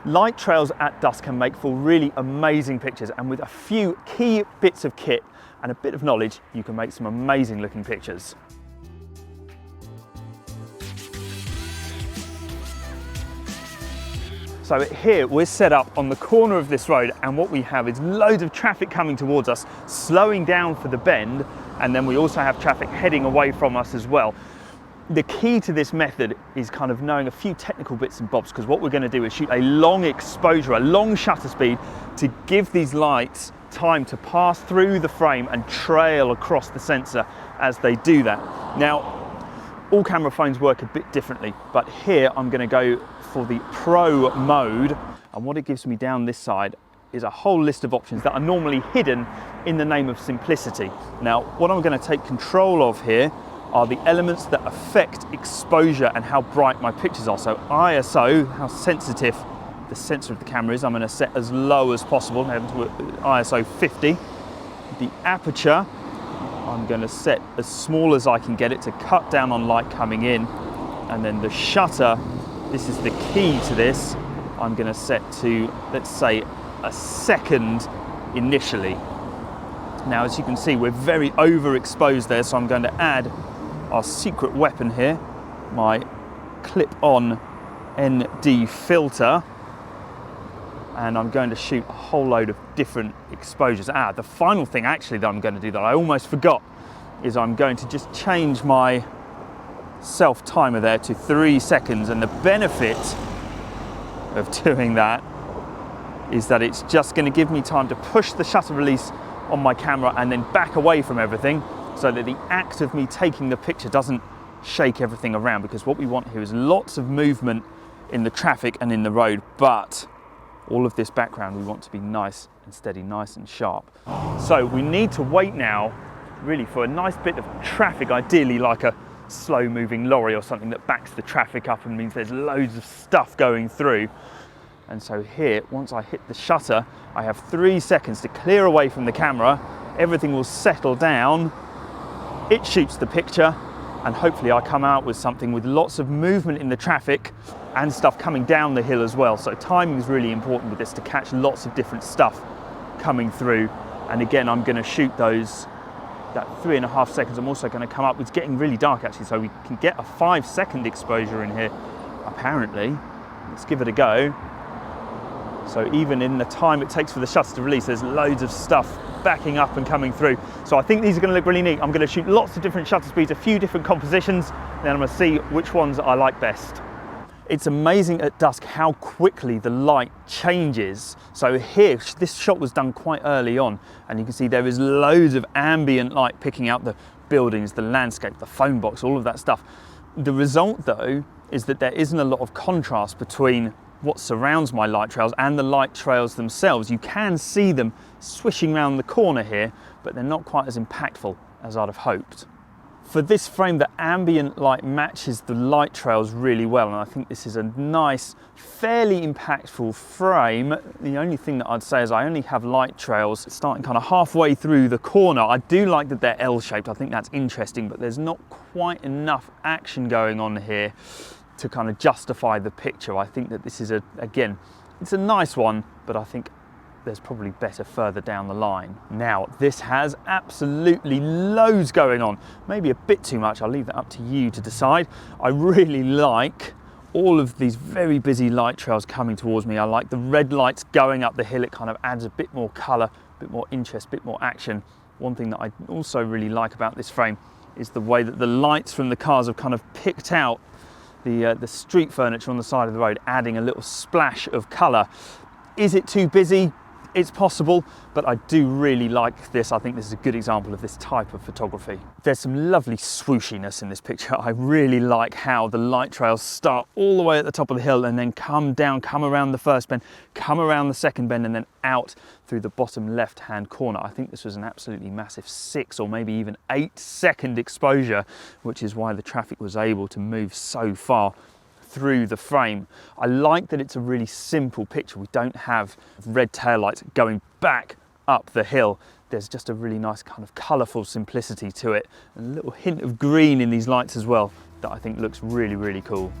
Light trails at dusk can make for really amazing pictures, and with a few key bits of kit and a bit of knowledge, you can make some amazing looking pictures. So here we're set up on the corner of this road, and what we have is loads of traffic coming towards us, slowing down for the bend, and then we also have traffic heading away from us as well. The key to this method is kind of knowing a few technical bits and bobs, because what we're going to do is shoot a long exposure, a long shutter speed, to give these lights time to pass through the frame and trail across the sensor as they do that. Now, all camera phones work a bit differently, but here I'm going to go for the Pro mode, and what it gives me down this side is a whole list of options that are normally hidden in the name of simplicity. Now, what I'm going to take control of here are the elements that affect exposure and how bright my pictures are. So ISO, how sensitive the sensor of the camera is, I'm going to set as low as possible, down to ISO 50. The aperture, I'm going to set as small as I can get it to cut down on light coming in. And then the shutter, this is the key to this, I'm going to set to, let's say, a second initially. Now, as you can see, we're very overexposed there, so I'm going to add our secret weapon here, my clip-on ND filter, and I'm going to shoot a whole load of different exposures. The final thing actually that I'm going to do that I almost forgot is I'm going to just change my self timer there to 3 seconds, and the benefit of doing that is that it's just going to give me time to push the shutter release on my camera and then back away from everything, so that the act of me taking the picture doesn't shake everything around, because what we want here is lots of movement in the traffic and in the road, but all of this background we want to be nice and steady, nice and sharp. So we need to wait now really for a nice bit of traffic, ideally like a slow moving lorry or something that backs the traffic up and means there's loads of stuff going through. And so here, once I hit the shutter, I have 3 seconds to clear away from the camera, everything will settle down, it shoots the picture, and hopefully I come out with something with lots of movement in the traffic and stuff coming down the hill as well. So timing is really important with this, to catch lots of different stuff coming through. And again, I'm going to shoot that 3.5 seconds. I'm also going to come up, it's getting really dark actually, so we can get a 5-second exposure in here, apparently. Let's give it a go. So even in the time it takes for the shutter to release, there's loads of stuff backing up and coming through. So I think these are going to look really neat. I'm going to shoot lots of different shutter speeds, a few different compositions, and then I'm going to see which ones I like best. It's amazing at dusk how quickly the light changes. So here, this shot was done quite early on, and you can see there is loads of ambient light picking out the buildings, the landscape, the phone box, all of that stuff. The result though is that there isn't a lot of contrast between what surrounds my light trails and the light trails themselves. You can see them swishing around the corner here, but they're not quite as impactful as I'd have hoped. For this frame, the ambient light matches the light trails really well, and I think this is a nice, fairly impactful frame. The only thing that I'd say is I only have light trails starting kind of halfway through the corner. I do like that they're L-shaped, I think that's interesting, but there's not quite enough action going on here to kind of justify the picture. I think that this is again, it's a nice one, but I think there's probably better further down the line. Now, this has absolutely loads going on, maybe a bit too much. I'll leave that up to you to decide. I really like all of these very busy light trails coming towards me. I like the red lights going up the hill. It kind of adds a bit more color, a bit more interest, a bit more action. One thing that I also really like about this frame is the way that the lights from the cars have kind of picked out the street furniture on the side of the road, adding a little splash of color. Is it too busy? It's possible, but I do really like this. I think this is a good example of this type of photography. There's some lovely swooshiness in this picture. I really like how the light trails start all the way at the top of the hill and then come down, come around the first bend, come around the second bend, and then out through the bottom left-hand corner. I think this was an absolutely massive 6 or maybe even 8-second exposure, which is why the traffic was able to move so far through the frame. I like that it's a really simple picture. We don't have red taillights going back up the hill. There's just a really nice kind of colourful simplicity to it, and a little hint of green in these lights as well that I think looks really, really cool.